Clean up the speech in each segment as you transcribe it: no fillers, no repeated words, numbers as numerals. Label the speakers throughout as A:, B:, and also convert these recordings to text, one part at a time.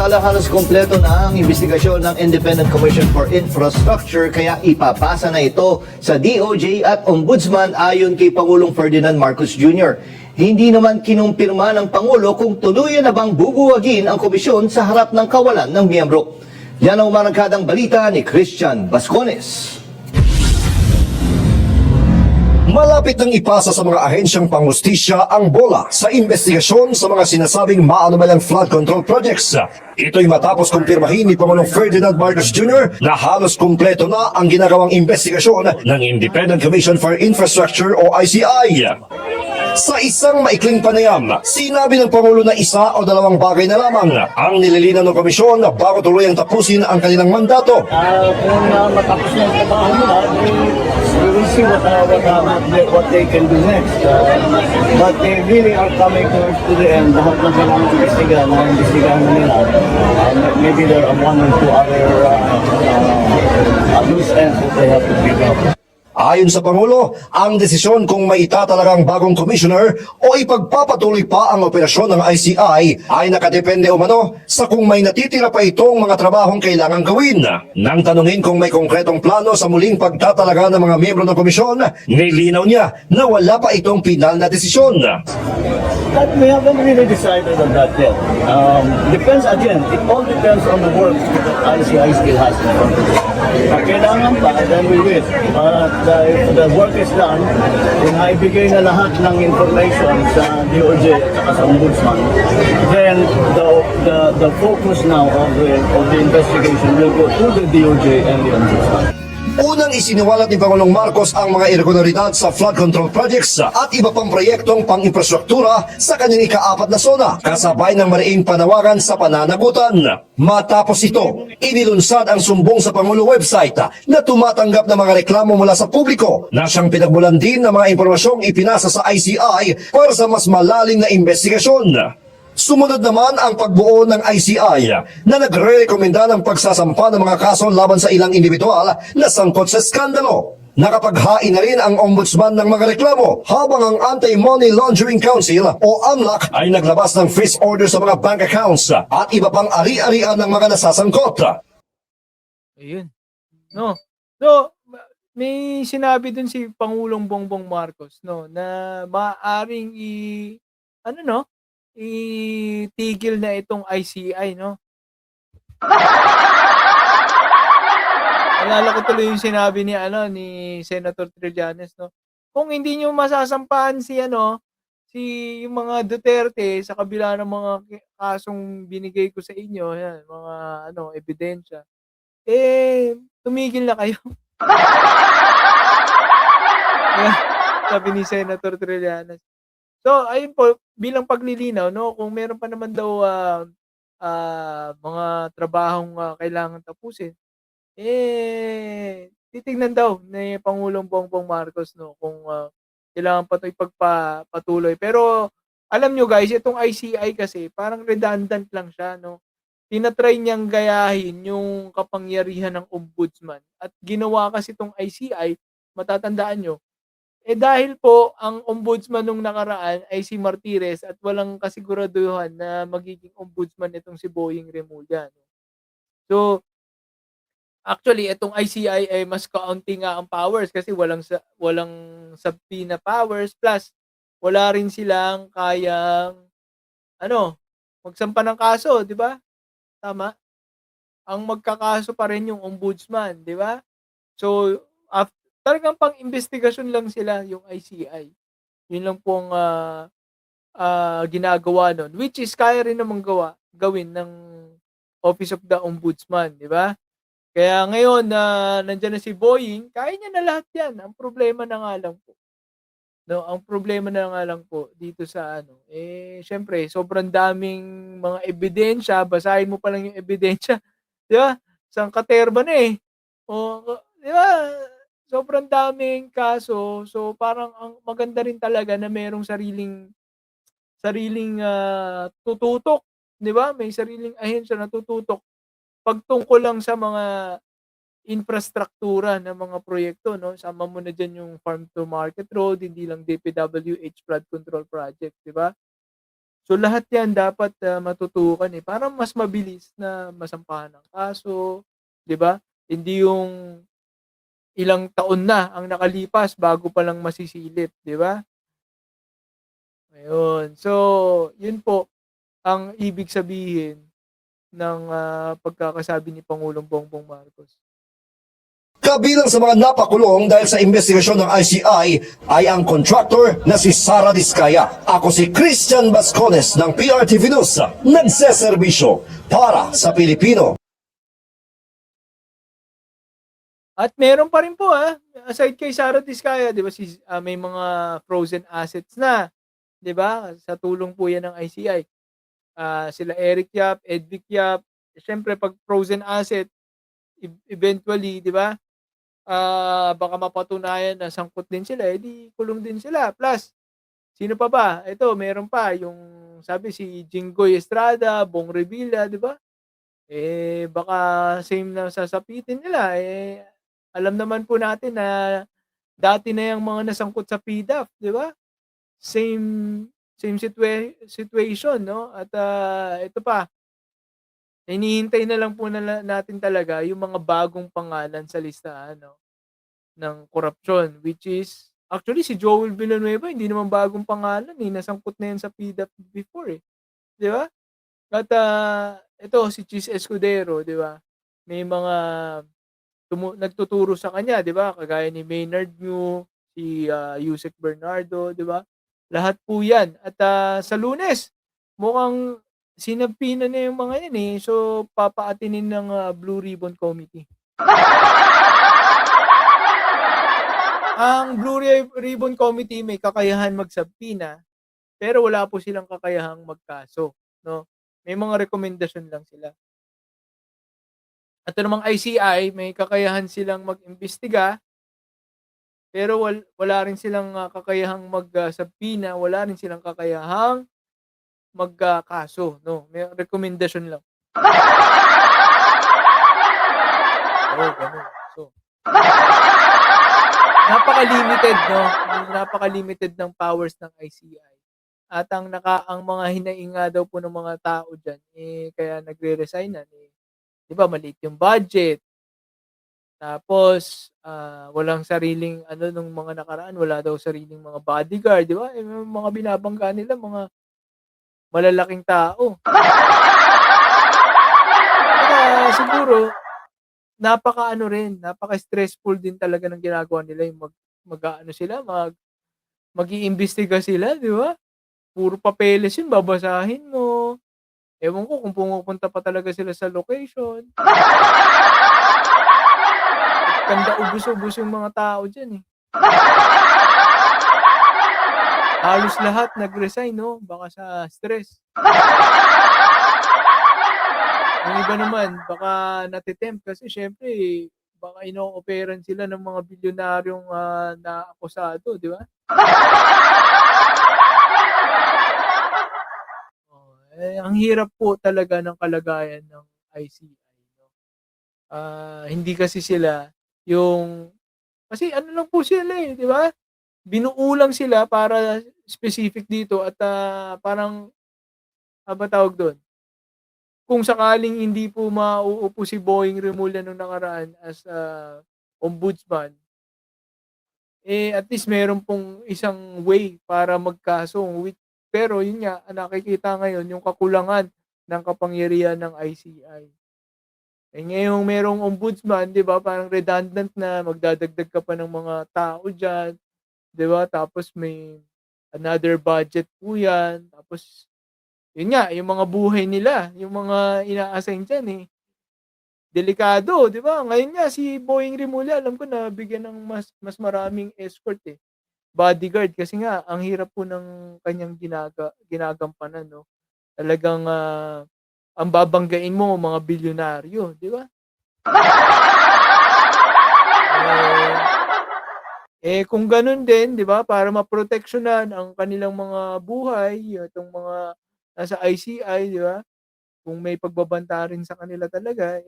A: Samantala, halos kompleto na ang investigasyon ng Independent Commission for Infrastructure kaya ipapasa na ito sa DOJ at Ombudsman ayon kay Pangulong Ferdinand Marcos Jr. Hindi naman kinumpirma ng Pangulo kung tuluyan na bang bubuwagin ang komisyon sa harap ng kawalan ng miyembro. Yan ang umarangkadang balita ni Christian Bascones.
B: Malapit nang ipasa sa mga ahensyang panghustisya ang bola sa investigasyon sa mga sinasabing maanumalang flood control projects. Ito'y matapos kumpirmahin ni Pangulong Ferdinand Marcos Jr. na halos kumpleto na ang ginagawang investigasyon ng Independent Commission for Infrastructure o ICI. Sa isang maikling panayam, sinabi ng Pangulo na isa o dalawang bagay na lamang ang nililinaw ng komisyon bago tuluyang tapusin ang kanilang mandato.
C: Kung matapos na yung trabaho nila, we will see what they can do next. But they really are coming to the end. Lahat na kailangan investigahan na nila. Maybe there are one or two other loose ends that they have to pick up.
B: Ayon sa Pangulo, ang desisyon kung may itatalagang bagong commissioner o ipagpapatuloy pa ang operasyon ng ICI ay nakadepende umano sa kung may natitira pa itong mga trabahong kailangang gawin. Nang tanungin kung may konkretong plano sa muling pagtatalaga ng mga miyembro ng komisyon, nilinaw niya na wala pa itong pinal na desisyon.
C: But we haven't really decided on that yet. Depends again, it all depends on the work that ICI still has in front of it. Pag kailangan pa, then we will. If the work is done, kung naibigay na lahat ng information sa DOJ at saka sa Ombudsman, then the focus now of the investigation will go to the DOJ and the Ombudsman.
B: Unang isiniwalat ni Pangulong Marcos ang mga irregularidad sa flood control projects at iba pang proyektong pang-infrastruktura sa kanyang ika-4 na zona, kasabay ng mariing panawagan sa pananagutan. Matapos ito, inilunsad ang sumbong sa Pangulo website na tumatanggap ng mga reklamo mula sa publiko na siyang pinagmulan din ng mga impormasyong ipinasa sa ICI para sa mas malalim na investigasyon. Sumunod naman ang pagbuo ng ICI na nagre-rekomenda ng pagsasampa ng mga kaso laban sa ilang individual na sangkot sa skandalo. Nakapaghain na rin ang Ombudsman ng mga reklamo habang ang Anti-Money Laundering Council o AMLAC ay naglabas ng freeze order sa mga bank accounts at iba pang ari-arian ng mga nasasangkot.
D: Ayun. No. So, may sinabi dun si Pangulong Bongbong Marcos, no, na maaaring itigil na itong ICI, no? Alala ko tuloy yung sinabi ni Senator Trillanes, no? Kung hindi niyo masasampahan si yung mga Duterte sa kabila ng mga kasong binigay ko sa inyo, yan, mga ebidensya, tumigil na kayo. Yan, sabi ni Senator Trillanes. So, ayun po, bilang paglilinaw, no, kung meron pa naman daw mga trabahong kailangan tapusin, titignan daw ni Pangulong Bongbong Marcos, no, kung kailangan pa ito ipagpatuloy. Pero, alam nyo guys, itong ICI kasi, parang redundant lang siya, no. Tinatry niyang gayahin yung kapangyarihan ng Ombudsman. At ginawa kasi itong ICI, matatandaan nyo, dahil po ang ombudsman nung nakaraan ay si Martires at walang kasiguraduhan na magiging ombudsman itong si Boying Remulla. No? So, actually, itong ICI ay mas kaunti nga ang powers kasi walang subpoena powers plus wala rin silang kayang magsampa ng kaso, di ba? Tama? Ang magkakaso pa rin yung ombudsman, di ba? So, talagang pang-investigasyon lang sila yung ICI. Yun lang pong ginagawa nun. Which is kaya rin namang gawin ng Office of the Ombudsman, di ba? Kaya ngayon na nandiyan na si Boying, kaya niya na lahat yan. Ang problema na nga lang po. No, ang problema na nga lang po dito sa syempre, sobrang daming mga ebidensya, basahin mo pa lang yung ebidensya, di ba? Isang katerba na O, di ba? Sobrang daming kaso. So, parang ang maganda rin talaga na merong sariling tututok, 'di ba? May sariling ahensya na tututok pagtungkol lang sa mga infrastruktura ng mga proyekto, no? Sama mo na diyan yung farm to market road, hindi lang DPWH flood control project, 'di ba? So lahat 'yan dapat, matutukan, para mas mabilis na masampahan ng kaso, 'di ba? Hindi yung ilang taon na ang nakalipas bago pa lang masisilip, 'di ba? Ayun. So, 'yun po ang ibig sabihin ng, pagkakasabi ni Pangulong Bongbong Marcos.
B: Kabilang sa mga napakulong dahil sa investigasyon ng ICI ay ang contractor na si Sara Diskaya. Ako si Christian Bascones ng PRTV News, nagseserbisyo para sa Pilipino.
D: At meron pa rin po, aside kay Sara Diskaya, 'di ba, may mga frozen assets na, 'di ba? Sa tulong po 'yan ng ICI. Sila Eric Yap, Edvic Yap, siyempre 'pag frozen asset, eventually, 'di ba, baka mapatunayan na sangkot din sila, di kulong din sila. Plus, sino pa ba? Ito, meron pa yung sabi si Jinggoy Estrada, Bong Revilla, 'di ba? Baka same na sasapitin nila, alam naman po natin na dati na yung mga nasangkot sa PDAF, 'di ba? Same same situation, 'no? At, ito pa, hinihintay na lang po natin talaga yung mga bagong pangalan sa listahan, 'no, ng korapsyon, which is actually si Joel Villanueva hindi naman bagong pangalan, nasangkot na yan sa PDAP before, 'di ba? At, ito si Chis Escudero, 'di ba? May mga nagtuturo sa kanya, 'di ba? Kagaya ni Maynard Ngu, si, Yusek Bernardo, 'di ba? Lahat po 'yan. At, sa Lunes, mukhang sinagpina na yung mga 'yan, so papaatinin ng, Blue Ribbon Committee. Ang Ribbon Committee may kakayahan magsabpina, pero wala po silang kakayahang magkaso, 'no? May mga rekomendasyon lang sila. At ito namang ICI, may kakayahan silang mag-imbestiga, pero wala rin silang, kakayahang subpoena, wala rin silang kakayahang kaso, 'no? May rekomendasyon lang. Oo, gano'n. So, napaka-limited, 'no? Napaka-limited ng powers ng ICI. At ang mga hinaing nga daw po ng mga tao diyan, kaya nagre-resignan, 'di ba maliit yung budget, tapos, walang sariling ano nung mga nakaraan, wala daw sariling mga bodyguard, 'di ba? Yung mga binabangga nila mga malalaking tao. Kaya siguro napaka-ano rin, napaka-stressful din talaga ng ginagawa nila yung mag-aano sila, mag-iimbestiga sila, 'di ba? Puro papeles yun, babasahin mo. Ewan ko kung pumupunta pa talaga sila sa location. Kanda ubos-ubos yung mga tao diyan, Halos lahat nag-resign, 'no, baka sa stress. Yung iba naman baka nate-tempt kasi siyempre baka ino-operan sila ng mga bilyonaryong, naakusado, 'di ba? Ang hirap po talaga ng kalagayan ng ICI, 'no. Hindi kasi sila yung kasi ano lang po sila, 'di ba? Binuo lang sila para specific dito at, parang, ba tawag dun, kung sakaling hindi po mauupo si Boying Remulla nung nakaraan as, ombudsman, at least meron pong isang way para magkaso pero yun nga, ang nakikita ngayon yung kakulangan ng kapangyarihan ng ICI. Ngayong merong ombudsman, 'di ba, parang redundant na, magdadagdag ka pa ng mga tao diyan, 'di ba? Tapos may another budget po 'yan, tapos yun nga, yung mga buhay nila, yung mga ina-assign diyan, delikado, 'di ba? Ngayon nga si Boying Rimulya alam ko nabigyan ng mas maraming escort, bodyguard kasi nga ang hirap po ng kanyang ginagampanan, 'no. Talagang, ang babanggain mo mga bilyonaryo, 'di ba? Kung gano'n din, 'di ba, para maproteksyonan ang kanilang mga buhay, itong mga nasa ICI, 'di ba? Kung may pagbabanta rin sa kanila talaga,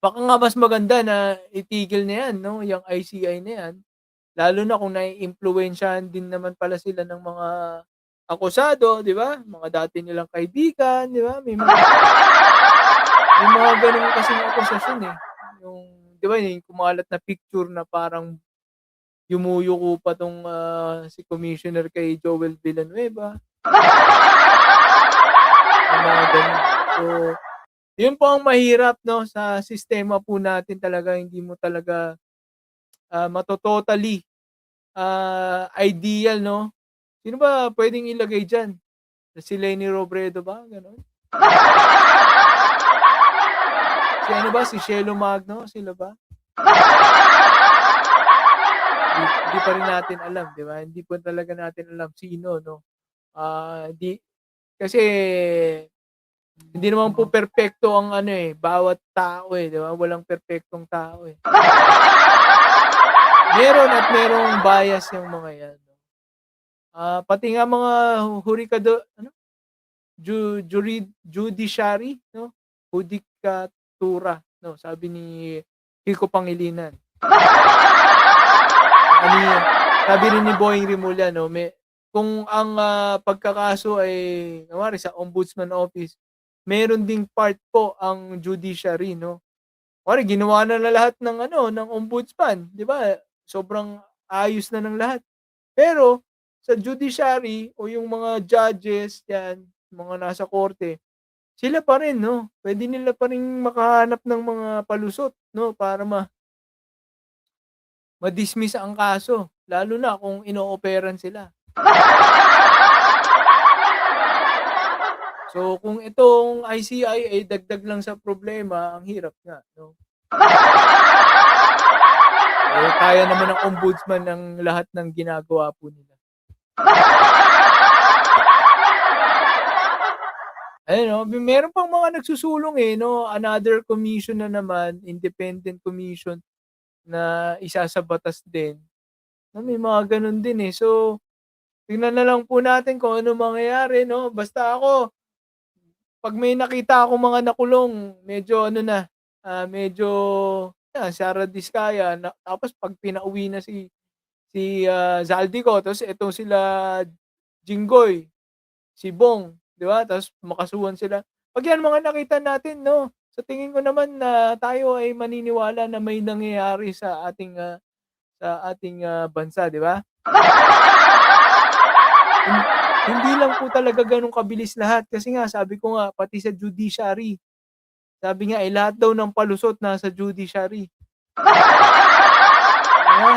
D: baka nga mas maganda na itigil na 'yan, 'no, yang ICI na 'yan. Lalo na kung naiimpluwensyahan din naman pala sila ng mga akusado, 'di ba? Mga dati nilang kaibigan, 'di ba? May mga gano'n kasing akusasyon, eh. Yung 'di ba, yung kumalat na picture na parang yumuyuko pa 'tong, si commissioner kay Joel Villanueva, yung mga gano'n. So, yun po ang mahirap 'no, sa sistema po natin talaga hindi mo talaga, mato-totally, ideal 'no. Sino ba puwedeng ilagay diyan? Si Leni Robredo ba, gano'n? Si ano ba, si Shelo Magno, sila ba? Hindi pa rin natin alam, 'di ba? Hindi pa talaga natin alam sino 'no. Di kasi hindi naman po perpekto ang ano, eh, bawat tao, eh, 'di ba? Walang perpektong tao, eh. Meron at merong bias yung mga 'yan 'no. Pati nga mga hurikado ano, judiciary 'no, hudikatura 'no, sabi ni Kiko Pangilinan. Ano yun, sabi rin ni Boying Rimulya 'no, kung ang, pagkakaso ay kunwari sa Ombudsman Office, meron ding part po ang judiciary 'no. Kunwari ginawa na lahat ng ano, ng ombudsman, 'di ba? Sobrang ayos na ng lahat. Pero sa judiciary o yung mga judges 'yan, mga nasa korte, sila pa rin 'no, puwede nila pa ring makahanap ng mga palusot 'no, para ma-dismiss ang kaso, lalo na kung inooperan sila. So, kung itong ICI ay dagdag lang sa problema, ang hirap nga 'no. Eh, kaya naman ng ombudsman ng lahat ng ginagawa po nila. Ayun 'no, meron pang mga nagsusulong, eh, 'no, another commission na naman, independent commission na isa sa batas din, na may mga gano'n din, eh. So, tingnan na lang po natin kung ano mangyayari 'no, basta ako 'pag may nakita akong mga nakulong medyo ano na, medyo yan Sara Diskaya na tapos 'pag pinauwi na si Zaldico tapos itong sila Jinggoy, si Bong, 'di ba? Tapos makasuhan sila. 'Pag 'yan mga nakita natin 'no, sa tingin ko naman na tayo ay maniniwala na may nangyayari sa ating bansa, 'di ba? Hin Hindi lang po talaga gano'n kabilis lahat kasi nga sabi ko nga pati sa judiciary, sabi nga, eh, lahat daw ng palusot nasa judiciary. 'Di ba?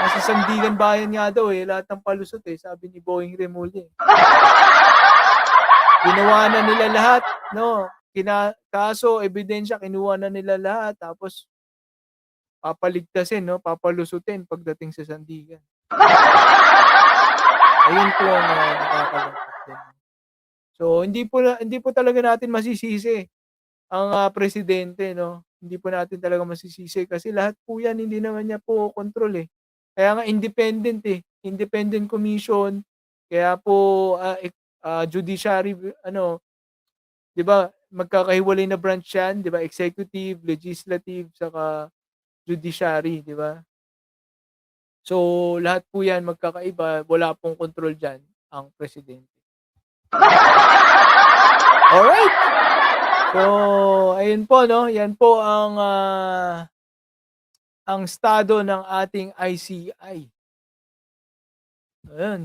D: Nasa sandigan bayan nga daw, eh, lahat ng palusot, eh, sabi ni Boying Remulla, eh. Ginawa na nila lahat 'no, kaso, ebidensya kinuha na nila lahat tapos papaligtasin 'no, papalusutin pagdating sa sandigan. Ayun po ang, nakakalungkot din. So, hindi po talaga natin masisisi ang, presidente 'no, hindi po natin talaga masisisi kasi lahat po 'yan hindi naman niya po kontrol, eh. Kaya nga independent, eh, independent commission, kaya po, judiciary ano, 'di ba magkakahiwalay na branch 'yan, 'di ba, executive, legislative, saka judiciary, 'di ba? So, lahat po 'yan magkakaiba, wala pong kontrol diyan ang presidente. Alright. So, ayun po 'no, 'yan po ang estado ng ating ICI. Ayun.